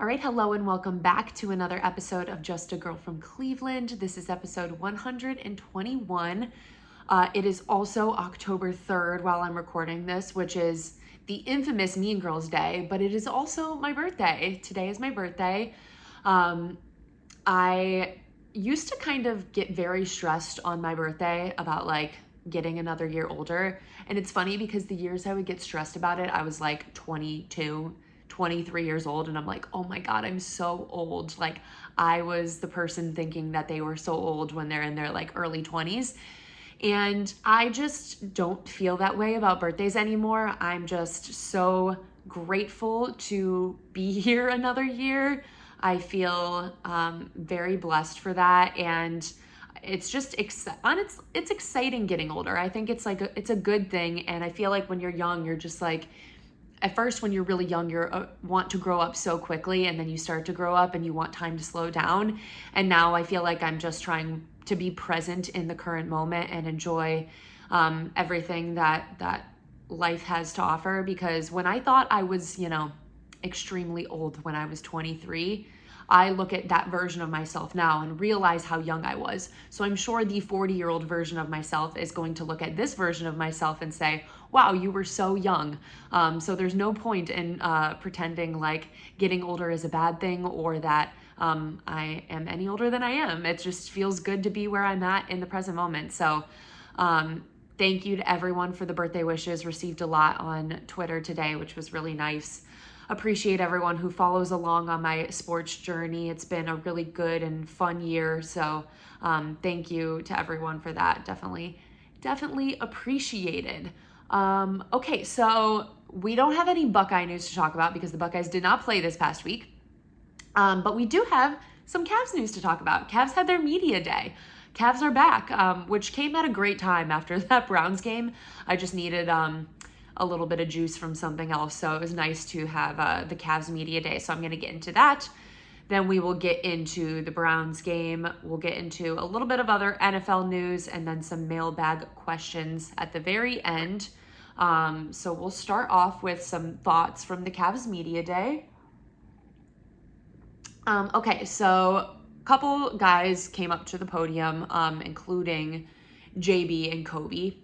All right, hello and welcome back to another episode of Just a Girl from Cleveland. This is episode 121. It is also October 3rd while I'm recording this, which is the infamous Mean Girls Day, but it is also my birthday. Today is my birthday. I used to kind of get very stressed on my birthday about getting another year older. And it's funny because the years I would get stressed about it, I was like 22, 23 years old, and I'm like, oh my God, I'm so old. Like, I was the person thinking that they were so old when they're in their early 20s. And I just don't feel that way about birthdays anymore. I'm just so grateful to be here another year. I feel very blessed for that, and it's just it's exciting getting older. I think it's it's a good thing, and I feel like when you're young, you're just at first when you're really young, you want to grow up so quickly, and then you start to grow up and you want time to slow down. And now I feel like I'm just trying to be present in the current moment and enjoy everything that life has to offer. Because when I thought I was, extremely old when I was 23, I look at that version of myself now and realize how young I was. So I'm sure the 40-year-old version of myself is going to look at this version of myself and say, wow, you were so young. So there's no point in pretending like getting older is a bad thing, or that I am any older than I am. It just feels good to be where I'm at in the present moment. So thank you to everyone for the birthday wishes. Received a lot on Twitter today, which was really nice. Appreciate everyone who follows along on my sports journey. It's been a really good and fun year. So thank you to everyone for that. Definitely appreciated. Okay, so we don't have any Buckeye news to talk about because the Buckeyes did not play this past week. But we do have some Cavs news to talk about. Cavs had their media day. Cavs are back, which came at a great time after that Browns game. I just needed a little bit of juice from something else, so it was nice to have the Cavs media day. So I'm going to get into that. Then we will get into the Browns game. We'll get into a little bit of other NFL news and then some mailbag questions at the very end. So we'll start off with some thoughts from the Cavs media day. Okay, so a couple guys came up to the podium, including JB and Kobe.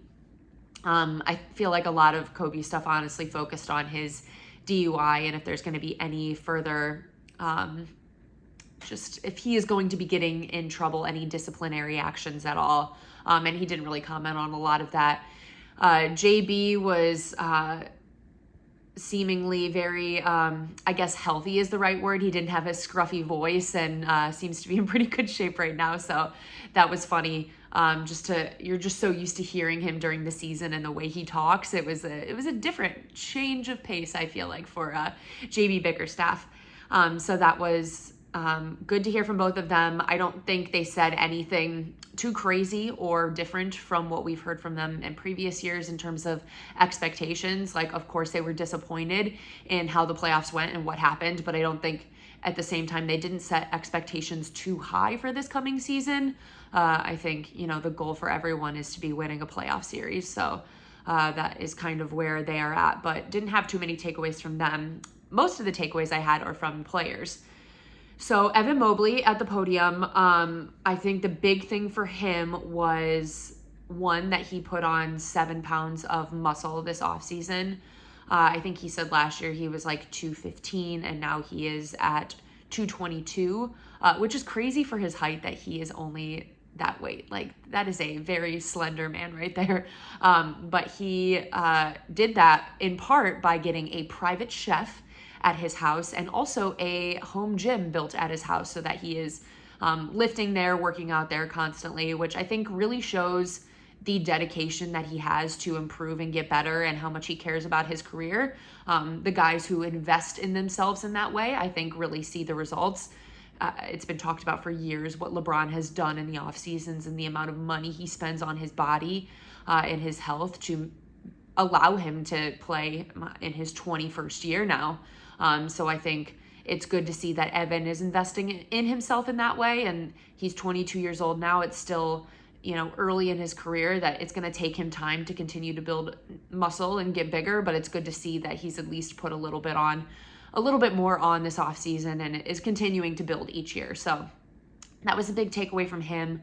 I feel like a lot of Kobe stuff honestly focused on his DUI and if there's going to be any further, just if he is going to be getting in trouble, any disciplinary actions at all. And he didn't really comment on a lot of that. JB was seemingly very, I guess healthy is the right word. He didn't have a scruffy voice and seems to be in pretty good shape right now. So that was funny. You're just so used to hearing him during the season and the way he talks. It was a different change of pace, I feel like, for JB Bickerstaff. So that was good to hear from both of them. I don't think they said anything too crazy or different from what we've heard from them in previous years in terms of expectations. Of course, they were disappointed in how the playoffs went and what happened, but I don't think at the same time they didn't set expectations too high for this coming season. I think, the goal for everyone is to be winning a playoff series. So that is kind of where they are at, but didn't have too many takeaways from them. Most of the takeaways I had are from players. So Evan Mobley at the podium, I think the big thing for him was, one, that he put on 7 pounds of muscle this offseason. I think he said last year he was 215 and now he is at 222, which is crazy for his height that he is only that weight. That is a very slender man right there. But he did that in part by getting a private chef at his house and also a home gym built at his house so that he is lifting there, working out there constantly, which I think really shows the dedication that he has to improve and get better and how much he cares about his career. The guys who invest in themselves in that way, I think, really see the results. It's been talked about for years what LeBron has done in the off seasons and the amount of money he spends on his body and his health to allow him to play in his 21st year now. So I think it's good to see that Evan is investing in himself in that way. And he's 22 years old now. It's still, early in his career, that it's going to take him time to continue to build muscle and get bigger. But it's good to see that he's at least put a little bit on. a little bit more on this offseason and is continuing to build each year. So that was a big takeaway from him.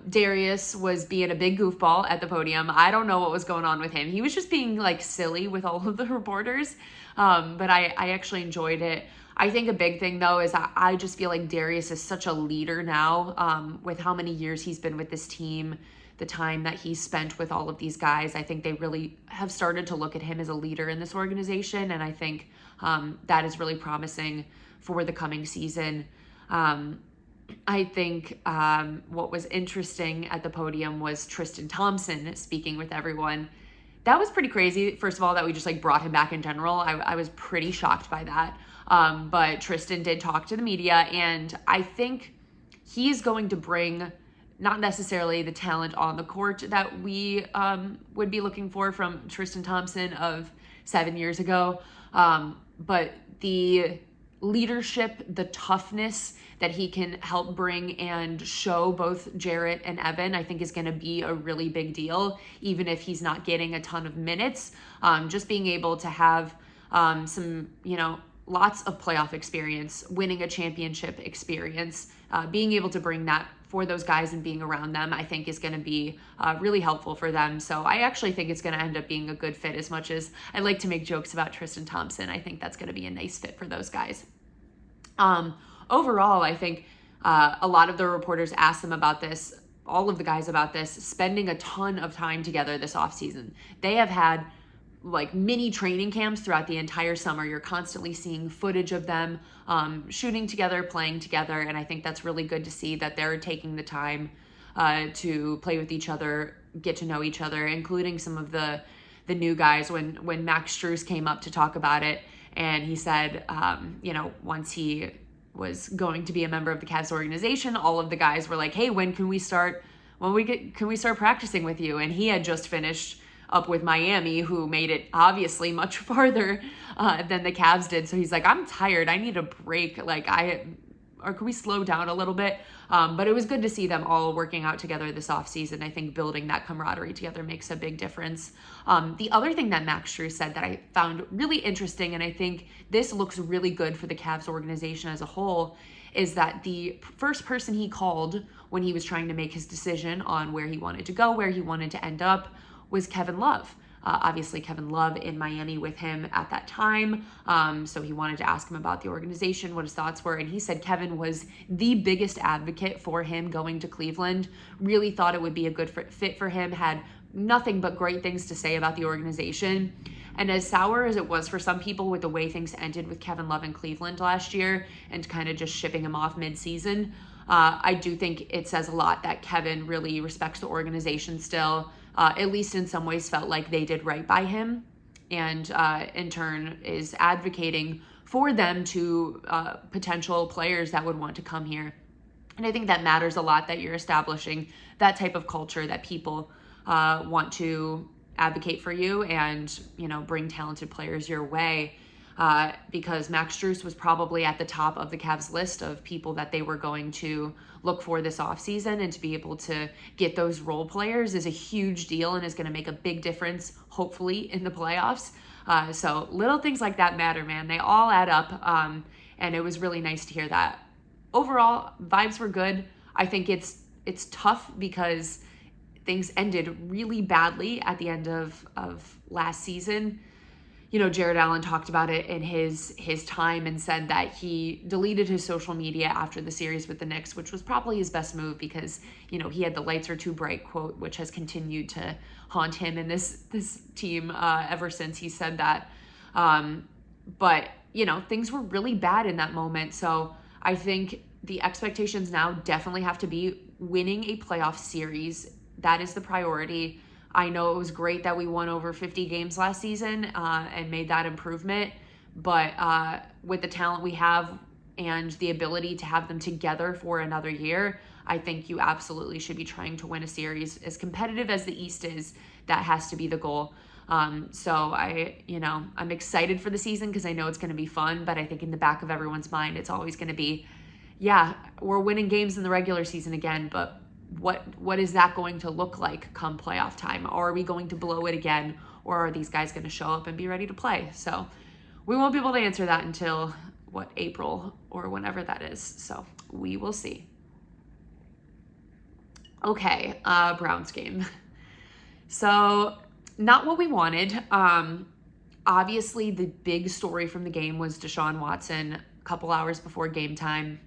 Darius was being a big goofball at the podium. I don't know what was going on with him. He was just being like silly with all of the reporters. But I actually enjoyed it. I think a big thing though is I just feel like Darius is such a leader now, with how many years he's been with this team, the time that he's spent with all of these guys. I think they really have started to look at him as a leader in this organization. And I think that is really promising for the coming season. I think what was interesting at the podium was Tristan Thompson speaking with everyone. That was pretty crazy. First of all, that we just like brought him back in general. I was pretty shocked by that. But Tristan did talk to the media, and I think he's going to bring not necessarily the talent on the court that we would be looking for from Tristan Thompson of 7 years ago, but the leadership, the toughness that he can help bring and show both Jarrett and Evan, I think is going to be a really big deal, even if he's not getting a ton of minutes. Just being able to have some, lots of playoff experience, winning a championship experience, being able to bring that for those guys and being around them, I think is going to be really helpful for them. So I actually think it's going to end up being a good fit. As much as I like to make jokes about Tristan Thompson, I think that's going to be a nice fit for those guys. Overall, I think a lot of the reporters asked them about this, all of the guys about this, spending a ton of time together this offseason. They have had like mini training camps throughout the entire summer. You're constantly seeing footage of them shooting together, playing together, and I think that's really good to see that they're taking the time to play with each other, get to know each other, including some of the new guys. When Max Strus came up to talk about it, and he said, once he was going to be a member of the Cavs organization, all of the guys were like, "Hey, can we start practicing with you?" And he had just finished up with Miami, who made it obviously much farther than the Cavs did. So he's like, "I'm tired. I need a break. Or can we slow down a little bit?" But it was good to see them all working out together this offseason. I think building that camaraderie together makes a big difference. The other thing that Max Strus said that I found really interesting, and I think this looks really good for the Cavs organization as a whole, is that the first person he called when he was trying to make his decision on where he wanted to go, where he wanted to end up, was Kevin Love. Obviously, Kevin Love in Miami with him at that time. So he wanted to ask him about the organization, what his thoughts were. And he said Kevin was the biggest advocate for him going to Cleveland, really thought it would be a good fit for him, had nothing but great things to say about the organization. And as sour as it was for some people with the way things ended with Kevin Love in Cleveland last year and kind of just shipping him off mid-season, I do think it says a lot that Kevin really respects the organization still, at least in some ways felt like they did right by him, and in turn is advocating for them to potential players that would want to come here. And I think that matters a lot, that you're establishing that type of culture, that people want to advocate for you and, bring talented players your way. Because Max Strus was probably at the top of the Cavs list of people that they were going to look for this offseason, and to be able to get those role players is a huge deal and is going to make a big difference, hopefully, in the playoffs. So little things like that matter, man. They all add up, and it was really nice to hear that. Overall, vibes were good. I think it's tough because things ended really badly at the end of last season. Jared Allen talked about it in his time and said that he deleted his social media after the series with the Knicks, which was probably his best move because, he had the "lights are too bright" quote, which has continued to haunt him and this team ever since he said that. But, things were really bad in that moment. So I think the expectations now definitely have to be winning a playoff series. That is the priority. I know it was great that we won over 50 games last season and made that improvement, but with the talent we have and the ability to have them together for another year, I think you absolutely should be trying to win a series. As competitive as the East is, that has to be the goal. So I'm excited for the season because I know it's going to be fun, but I think in the back of everyone's mind, it's always going to be, yeah, we're winning games in the regular season again, but what is that going to look like come playoff time? Are we going to blow it again, or are these guys going to show up and be ready to play? So we won't be able to answer that until, what, April or whenever that is. So we will see. Okay, Browns game. So not what we wanted. Obviously, the big story from the game was Deshaun Watson, a couple hours before game time,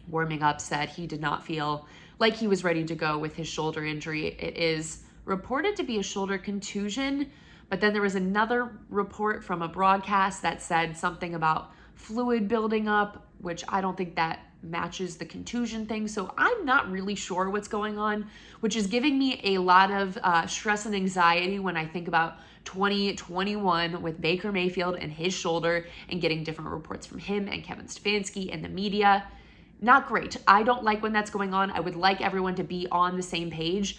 warming up, said he did not feel like he was ready to go with his shoulder injury. It is reported to be a shoulder contusion, but then there was another report from a broadcast that said something about fluid building up, which I don't think that matches the contusion thing. So I'm not really sure what's going on, which is giving me a lot of stress and anxiety when I think about 2021 with Baker Mayfield and his shoulder and getting different reports from him and Kevin Stefanski and the media. Not great. I don't like when that's going on. I would like everyone to be on the same page.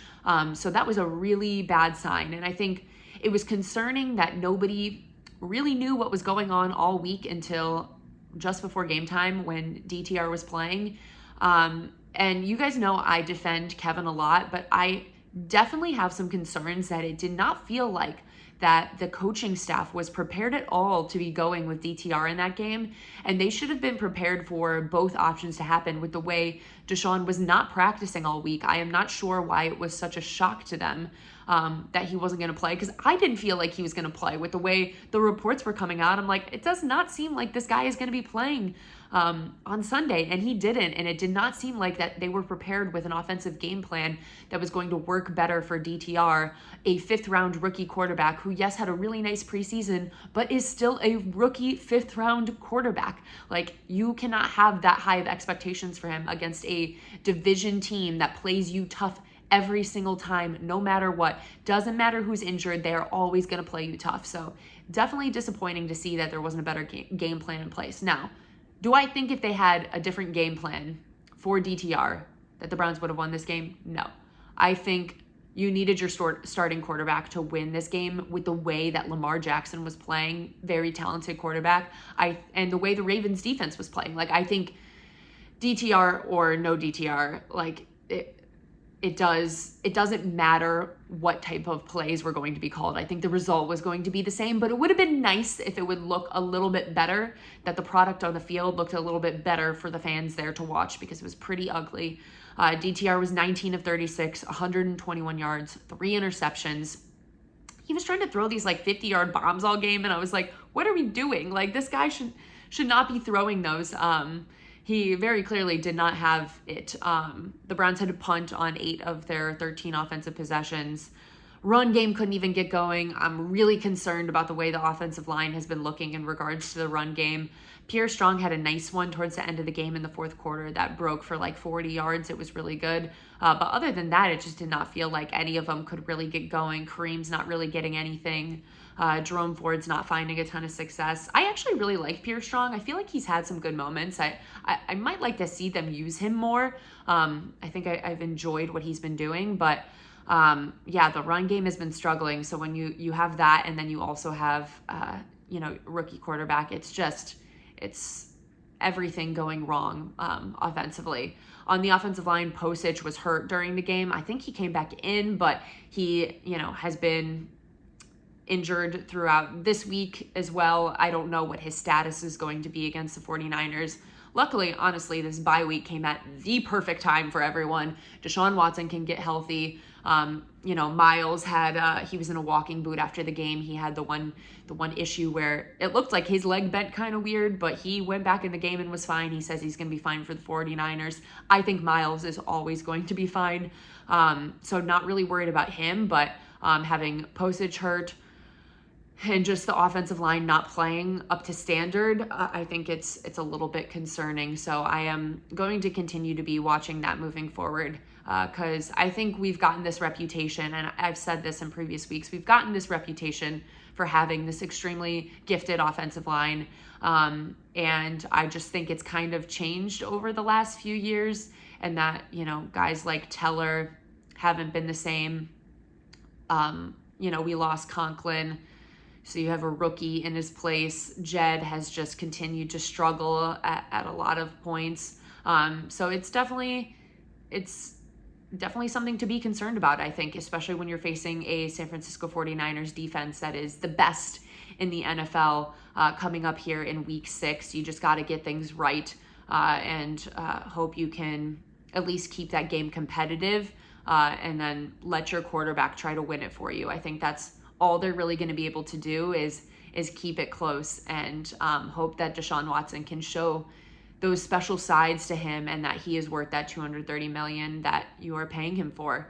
So that was a really bad sign. And I think it was concerning that nobody really knew what was going on all week until just before game time when DTR was playing. And you guys know I defend Kevin a lot, but I definitely have some concerns that it did not feel like that the coaching staff was prepared at all to be going with DTR in that game. And they should have been prepared for both options to happen with the way Deshaun was not practicing all week. I am not sure why it was such a shock to them that he wasn't going to play, because I didn't feel like he was going to play with the way the reports were coming out. I'm like, it does not seem like this guy is going to be playing on Sunday, and he didn't. And it did not seem like that they were prepared with an offensive game plan that was going to work better for DTR, a fifth-round rookie quarterback who, yes, had a really nice preseason, but is still a rookie fifth-round quarterback. Like, you cannot have that high of expectations for him against a division team that plays you tough every single time, no matter what. Doesn't matter who's injured, they are always going to play you tough. So definitely disappointing to see that there wasn't a better game plan in place. Now, do I think if they had a different game plan for DTR that the Browns would have won this game? No. I think you needed your starting quarterback to win this game with the way that Lamar Jackson was playing, very talented quarterback, and the way the Ravens defense was playing. Like, I think DTR or no DTR, like, it doesn't matter what type of plays were going to be called. I think the result was going to be the same, but it would have been nice if it would look a little bit better, that the product on the field looked a little bit better for the fans there to watch, because it was pretty ugly. DTR was 19 of 36, 121 yards, 3 interceptions. He was trying to throw these like 50-yard bombs all game, and I was like, what are we doing? Like, this guy should not be throwing those. He very clearly did not have it. The Browns had to punt on 8 of their 13 offensive possessions. Run game couldn't even get going. I'm really concerned about the way the offensive line has been looking in regards to the run game. Pierre Strong had a nice one towards the end of the game in the fourth quarter that broke for like 40 yards. It was really good. But other than that, it just did not feel like any of them could really get going. Kareem's not really getting anything. Jerome Ford's not finding a ton of success. I actually really like Pierre Strong. I feel like he's had some good moments. I might like to see them use him more. I think I've enjoyed what he's been doing, but yeah, the run game has been struggling. So when you have that, and then you also have rookie quarterback, it's everything going wrong offensively. On the offensive line, Posich was hurt during the game. I think he came back in, but he has been injured throughout this week as well. I don't know what his status is going to be against the 49ers. Luckily, honestly, this bye week came at the perfect time for everyone. Deshaun Watson can get healthy. Miles had he was in a walking boot after the game. He had the one issue where it looked like his leg bent kind of weird, but he went back in the game and was fine. He says he's going to be fine for the 49ers. I think Miles is always going to be fine. So not really worried about him, but having Postage hurt and just the offensive line not playing up to standard, I think it's a little bit concerning. So I am going to continue to be watching that moving forward, because I think we've gotten this reputation, and I've said this in previous weeks, we've gotten this reputation for having this extremely gifted offensive line, and I just think it's kind of changed over the last few years, and that guys like Teller haven't been the same. We lost Conklin. So you have a rookie in his place. Jed has just continued to struggle at a lot of points. So it's definitely something to be concerned about, I think, especially when you're facing a San Francisco 49ers defense that is the best in the NFL coming up here in week 6. You just got to get things right and hope you can at least keep that game competitive and then let your quarterback try to win it for you. I think that's all they're really going to be able to do is keep it close and hope that Deshaun Watson can show those special sides to him and that he is worth that $230 million that you are paying him for.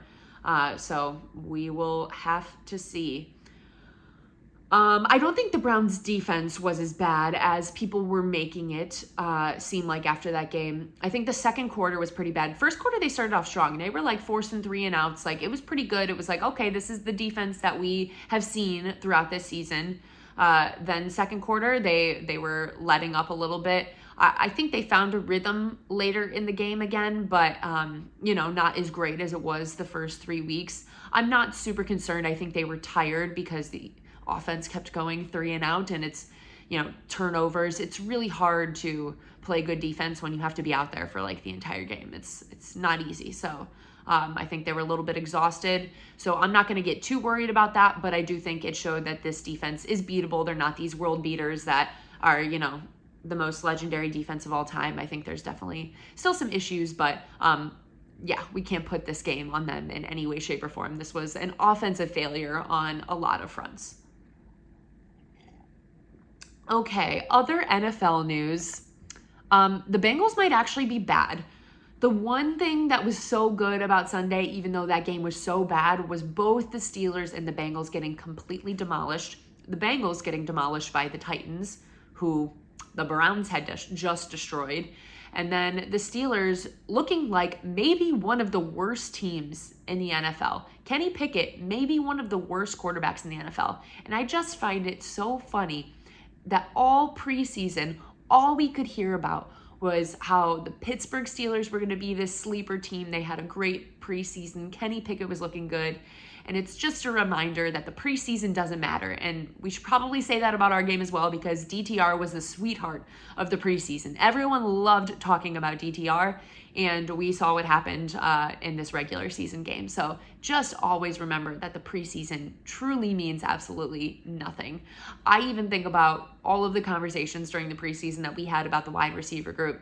So we will have to see. I don't think the Browns defense was as bad as people were making it seem like after that game. I think the second quarter was pretty bad. First quarter, they started off strong. They were like forcing 3 and outs. Like, it was pretty good. It was like, okay, this is the defense that we have seen throughout this season. Then second quarter, they were letting up a little bit. I think they found a rhythm later in the game again, but, not as great as it was the first 3 weeks. I'm not super concerned. I think they were tired because the offense kept going 3 and out, and it's, turnovers. It's really hard to play good defense when you have to be out there for like the entire game. It's not easy. So I think they were a little bit exhausted. So I'm not going to get too worried about that, but I do think it showed that this defense is beatable. They're not these world beaters that are, the most legendary defense of all time. I think there's definitely still some issues, but we can't put this game on them in any way, shape, or form. This was an offensive failure on a lot of fronts. Okay, other NFL news. The Bengals might actually be bad. The one thing that was so good about Sunday, even though that game was so bad, was both the Steelers and the Bengals getting completely demolished. The Bengals getting demolished by the Titans, who the Browns had just destroyed. And then the Steelers looking like maybe one of the worst teams in the NFL. Kenny Pickett, maybe one of the worst quarterbacks in the NFL. And I just find it so funny that all preseason, all we could hear about was how the Pittsburgh Steelers were going to be this sleeper team. They had a great preseason. Kenny Pickett was looking good. And it's just a reminder that the preseason doesn't matter. And we should probably say that about our game as well, because DTR was the sweetheart of the preseason. Everyone loved talking about DTR, and we saw what happened in this regular season game. So just always remember that the preseason truly means absolutely nothing. I even think about all of the conversations during the preseason that we had about the wide receiver group.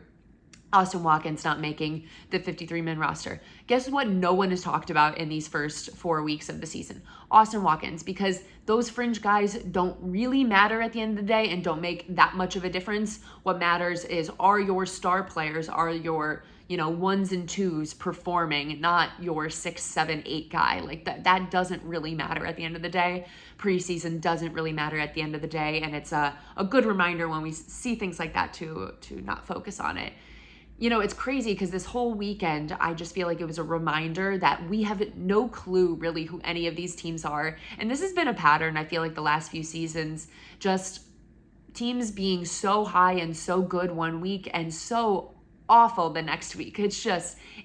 Austin Watkins not making the 53-man roster. Guess what no one has talked about in these first 4 weeks of the season? Austin Watkins, because those fringe guys don't really matter at the end of the day and don't make that much of a difference. What matters is, are your star players, are your, ones and twos performing, not your 6, 7, 8 guy. Like that doesn't really matter at the end of the day. Preseason doesn't really matter at the end of the day. And it's a good reminder when we see things like that to not focus on it. It's crazy because this whole weekend, I just feel like it was a reminder that we have no clue really who any of these teams are. And this has been a pattern, I feel like, the last few seasons, just teams being so high and so good one week and so awful the next week. It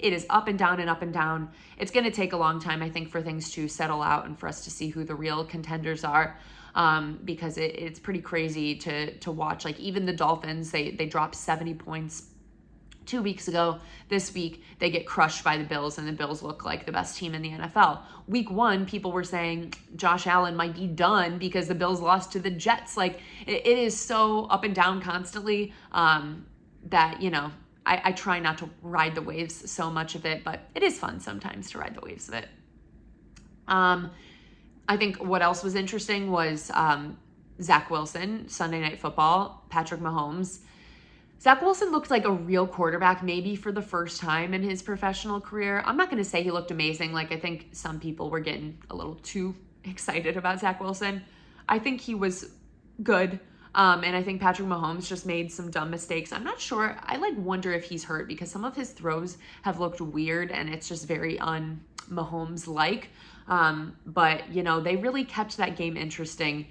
is up and down and up and down. It's going to take a long time, I think, for things to settle out and for us to see who the real contenders are. Because it's pretty crazy to watch. Like, even the Dolphins, they dropped 70 points 2 weeks ago. This week, they get crushed by the Bills, and the Bills look like the best team in the NFL. Week 1, people were saying Josh Allen might be done because the Bills lost to the Jets. Like, it is so up and down constantly that, I try not to ride the waves so much of it, but it is fun sometimes to ride the waves of it. I think what else was interesting was Zach Wilson, Sunday Night Football, Patrick Mahomes. Zach Wilson looked like a real quarterback maybe for the first time in his professional career. I'm not going to say he looked amazing. Like, I think some people were getting a little too excited about Zach Wilson. I think he was good. And I think Patrick Mahomes just made some dumb mistakes. I'm not sure. I wonder if he's hurt because some of his throws have looked weird and it's just very un-Mahomes-like. But, they really kept that game interesting.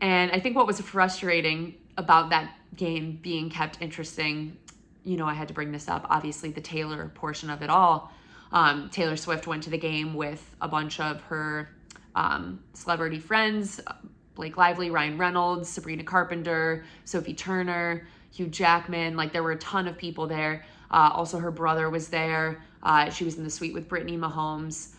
And I think what was frustrating about that game being kept interesting, I had to bring this up, obviously the Taylor portion of it all. Taylor Swift went to the game with a bunch of her celebrity friends, Blake Lively, Ryan Reynolds, Sabrina Carpenter, Sophie Turner, Hugh Jackman. Like, there were a ton of people there. Also, her brother was there. She was in the suite with Brittany Mahomes.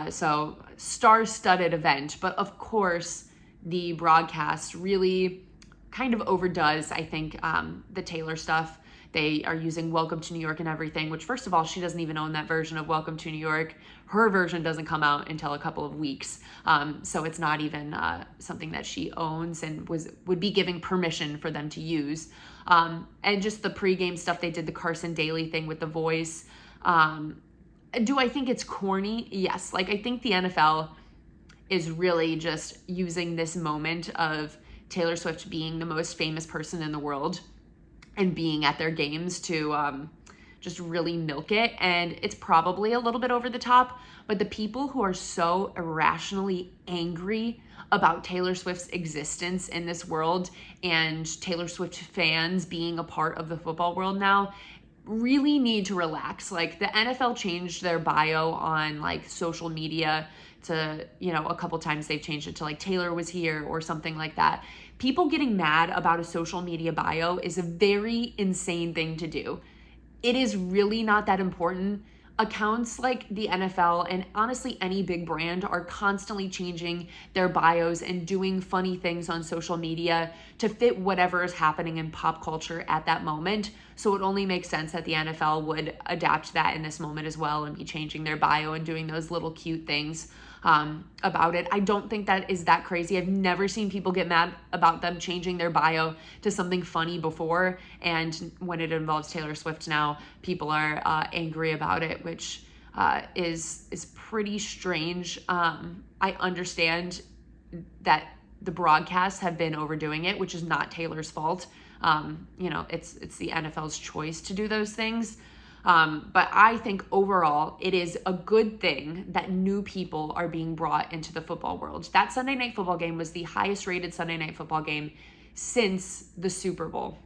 So star-studded event. But of course, the broadcast really kind of overdoes, I think, the Taylor stuff. They are using Welcome to New York and everything, which, first of all, she doesn't even own that version of Welcome to New York. Her version doesn't come out until a couple of weeks. So it's not even something that she owns and would be giving permission for them to use. And just the pregame stuff, they did the Carson Daly thing with the voice. Do I think it's corny? Yes. Like, I think the NFL is really just using this moment of Taylor Swift being the most famous person in the world and being at their games to just really milk it. And it's probably a little bit over the top, but the people who are so irrationally angry about Taylor Swift's existence in this world and Taylor Swift fans being a part of the football world now really need to relax. Like, the NFL changed their bio on like social media to, a couple times they've changed it to like Taylor was here or something like that. People getting mad about a social media bio is a very insane thing to do. It is really not that important. Accounts like the NFL and honestly any big brand are constantly changing their bios and doing funny things on social media to fit whatever is happening in pop culture at that moment. So it only makes sense that the NFL would adapt that in this moment as well and be changing their bio and doing those little cute things about it. I don't think that is that crazy. I've never seen people get mad about them changing their bio to something funny before. And when it involves Taylor Swift now, people are angry about it, which is pretty strange. I understand that the broadcasts have been overdoing it, which is not Taylor's fault. It's the NFL's choice to do those things. But I think overall, it is a good thing that new people are being brought into the football world. That Sunday Night Football game was the highest rated Sunday Night Football game since the Super Bowl.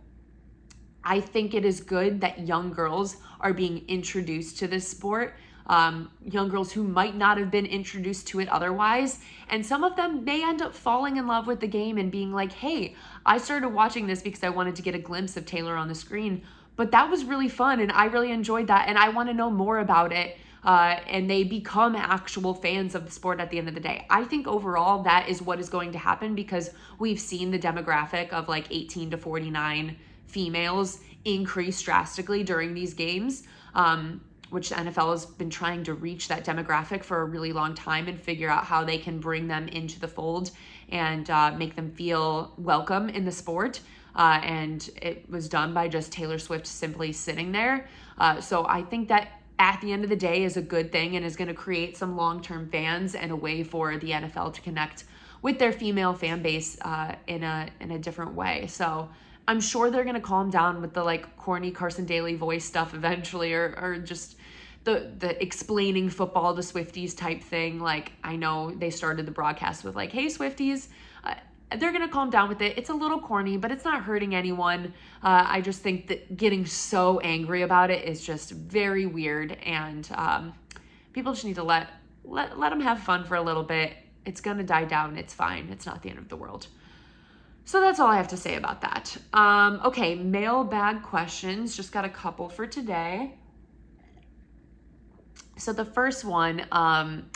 I think it is good that young girls are being introduced to this sport. Young girls who might not have been introduced to it otherwise. And some of them may end up falling in love with the game and being like, hey, I started watching this because I wanted to get a glimpse of Taylor on the screen. But that was really fun and I really enjoyed that and I want to know more about it. And they become actual fans of the sport at the end of the day. I think overall that is what is going to happen because we've seen the demographic of like 18 to 49 females increase drastically during these games, which the NFL has been trying to reach that demographic for a really long time and figure out how they can bring them into the fold and make them feel welcome in the sport. And it was done by just Taylor Swift simply sitting there. So I think that at the end of the day is a good thing and is going to create some long-term fans and a way for the NFL to connect with their female fan base in a different way. So I'm sure they're going to calm down with the like corny Carson Daly voice stuff eventually, or just the explaining football to Swifties type thing. Like, I know they started the broadcast with like, hey Swifties, they're going to calm down with it. It's a little corny, but it's not hurting anyone. I just think that getting so angry about it is just very weird. And people just need to let them have fun for a little bit. It's going to die down. It's fine. It's not the end of the world. So that's all I have to say about that. Okay, mailbag questions. Just got a couple for today. So the first one,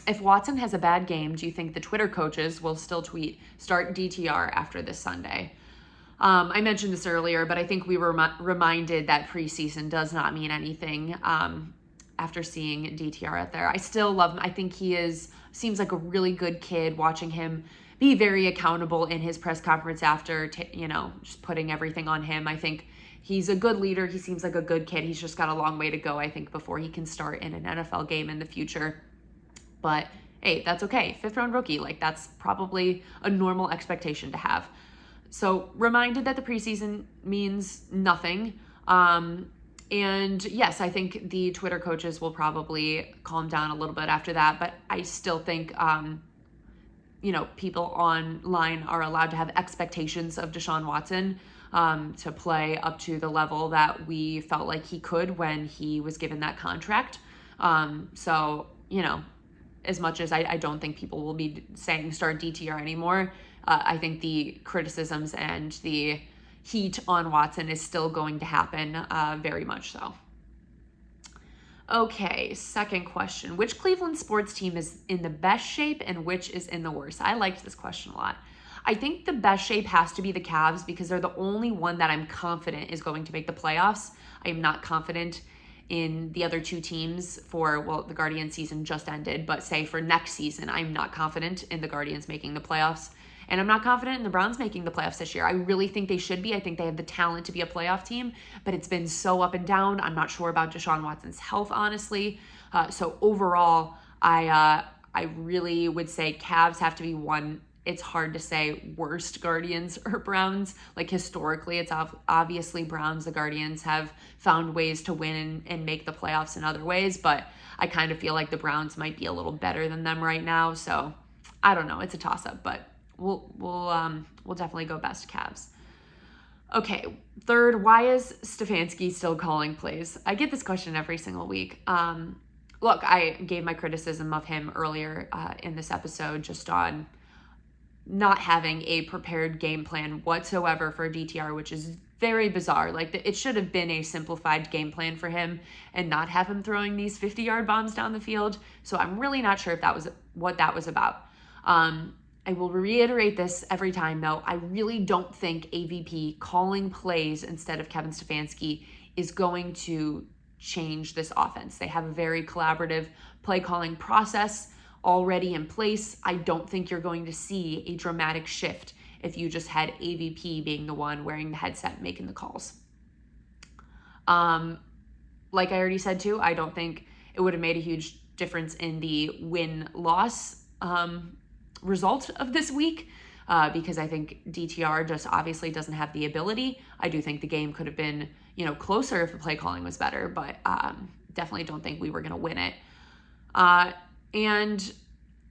if Watson has a bad game, do you think the Twitter coaches will still tweet, start DTR after this Sunday? I mentioned this earlier, but I think we were reminded that preseason does not mean anything after seeing DTR out there. I still love him. I think he seems like a really good kid. Watching him be very accountable in his press conference after, just putting everything on him. I think he's a good leader. He seems like a good kid. He's just got a long way to go, I think, before he can start in an NFL game in the future. But hey, that's okay. 5th round rookie, like that's probably a normal expectation to have. So reminded that the preseason means nothing. And yes, I think the Twitter coaches will probably calm down a little bit after that. But I still think, people online are allowed to have expectations of Deshaun Watson to play up to the level that we felt like he could when he was given that contract. So, as much as I don't think people will be saying start DTR anymore, I think the criticisms and the heat on Watson is still going to happen, very much so. Okay, second question. Which Cleveland sports team is in the best shape and which is in the worst? I liked this question a lot. I think the best shape has to be the Cavs because they're the only one that I'm confident is going to make the playoffs. I am not confident in the other two teams for, well, the Guardians season just ended, but say for next season, I'm not confident in the Guardians making the playoffs. And I'm not confident in the Browns making the playoffs this year. I really think they should be. I think they have the talent to be a playoff team, but it's been so up and down. I'm not sure about Deshaun Watson's health, honestly. So overall, I really would say Cavs have to be one. It's hard to say worst Guardians or Browns. Like historically, it's obviously Browns. The Guardians have found ways to win and make the playoffs in other ways, but I kind of feel like the Browns might be a little better than them right now. So I don't know. It's a toss-up, but we'll definitely go best Cavs. Okay, third, why is Stefanski still calling plays? I get this question every single week. Look, I gave my criticism of him earlier in this episode just on not having a prepared game plan whatsoever for DTR, which is very bizarre. Like, it should have been a simplified game plan for him and not have him throwing these 50-yard bombs down the field. So I'm really not sure if that was what that was about. I will reiterate this every time, though. I really don't think AVP calling plays instead of Kevin Stefanski is going to change this offense. They have a very collaborative play calling process already in place. I don't think you're going to see a dramatic shift if you just had AVP being the one wearing the headset making the calls. Like I already said too, I don't think it would have made a huge difference in the win-loss result of this week because I think DTR just obviously doesn't have the ability. I do think the game could have been, closer if the play calling was better, but definitely don't think we were going to win it. And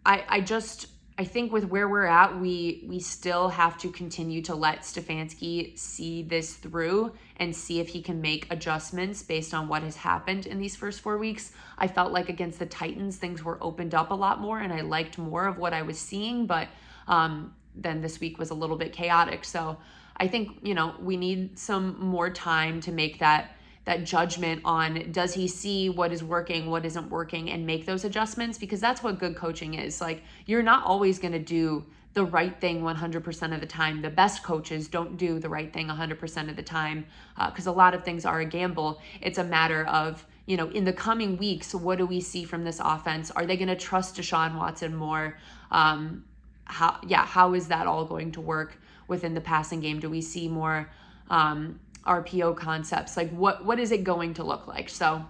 I think with where we're at, we still have to continue to let Stefanski see this through and see if he can make adjustments based on what has happened in these first 4 weeks. I felt like against the Titans, things were opened up a lot more and I liked more of what I was seeing, but then this week was a little bit chaotic. So I think, we need some more time to make that judgment on does he see what is working, what isn't working, and make those adjustments, because that's what good coaching is. Like, you're not always going to do the right thing 100% of the time. The best coaches don't do the right thing 100% of the time because a lot of things are a gamble. It's a matter of, in the coming weeks, what do we see from this offense? Are they going to trust Deshaun Watson more? How is that all going to work within the passing game? Do we see more RPO concepts? Like what is it going to look like? So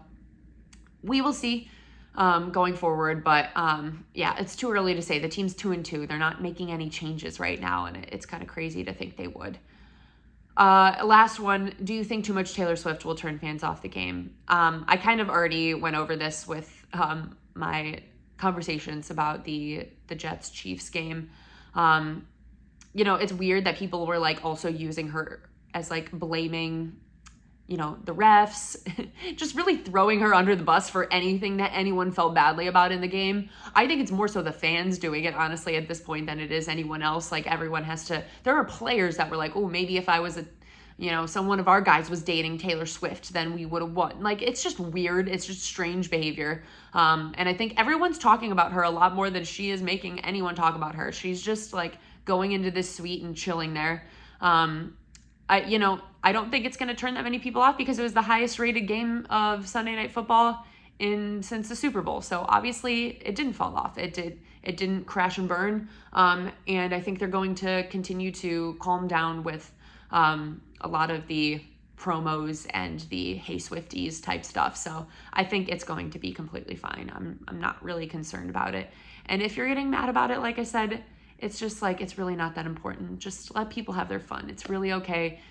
we will see going forward, but it's too early to say. The team's 2-2. They're not making any changes right now, and it's kind of crazy to think they would. Last one, do you think too much Taylor Swift will turn fans off the game? I kind of already went over this with my conversations about the Jets-Chiefs game. It's weird that people were like also using her as like blaming, the refs, just really throwing her under the bus for anything that anyone felt badly about in the game. I think it's more so the fans doing it, honestly, at this point than it is anyone else. Like, everyone has to, there are players that were like, oh, maybe if I was one of our guys was dating Taylor Swift, then we would have won. Like, it's just weird. It's just strange behavior. And I think everyone's talking about her a lot more than she is making anyone talk about her. She's just like going into this suite and chilling there. I don't think it's going to turn that many people off because it was the highest rated game of Sunday Night Football since the Super Bowl. So obviously it didn't fall off. It didn't crash and burn. And I think they're going to continue to calm down with a lot of the promos and the Hey Swifties type stuff. So I think it's going to be completely fine. I'm not really concerned about it. And if you're getting mad about it, like I said, it's just like, it's really not that important. Just let people have their fun. It's really okay.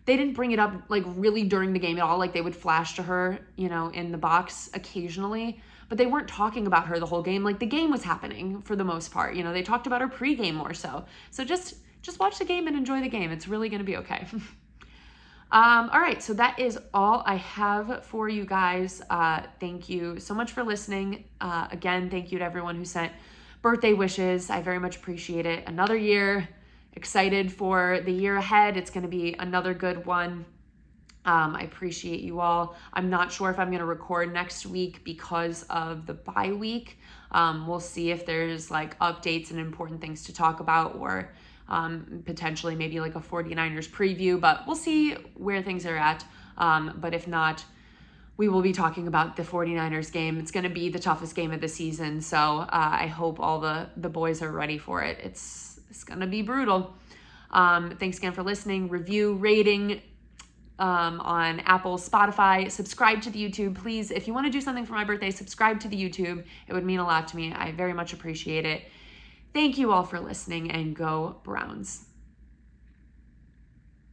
They didn't bring it up like really during the game at all. Like, they would flash to her, in the box occasionally, but they weren't talking about her the whole game. Like, the game was happening for the most part. They talked about her pregame more so. So just watch the game and enjoy the game. It's really going to be okay. All right. So that is all I have for you guys. Thank you so much for listening. Again, thank you to everyone who sent birthday wishes. I very much appreciate it. Another year, excited for the year ahead. It's going to be another good one. I appreciate you all. I'm not sure if I'm going to record next week because of the bye week. We'll see if there's like updates and important things to talk about, or potentially maybe like a 49ers preview, but we'll see where things are at. But if not, we will be talking about the 49ers game. It's going to be the toughest game of the season, so I hope all the boys are ready for it. It's going to be brutal. Thanks again for listening. Review, rating on Apple, Spotify. Subscribe to the YouTube, please. If you want to do something for my birthday, subscribe to the YouTube. It would mean a lot to me. I very much appreciate it. Thank you all for listening, and go Browns.